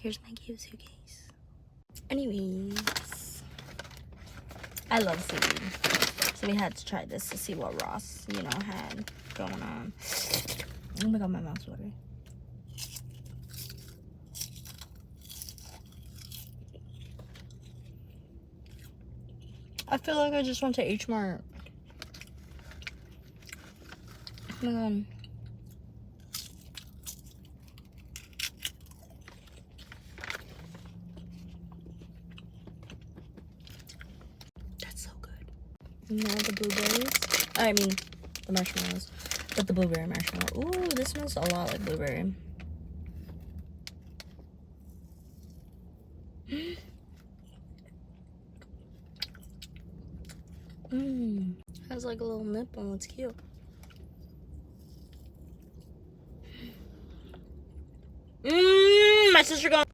here's my cute suitcase. Anyways, I love seaweed, so we had to try this to see what Ross, you know, had going on. Oh my god, my mouth's watering. I feel like I just went to H Mart. Oh my god. That's so good. Now the blueberries. I mean, the marshmallows. But the blueberry marshmallow. Ooh, this smells a lot like blueberry. Mmm. Has like a little nipple. It's cute. Mmm. My sister going.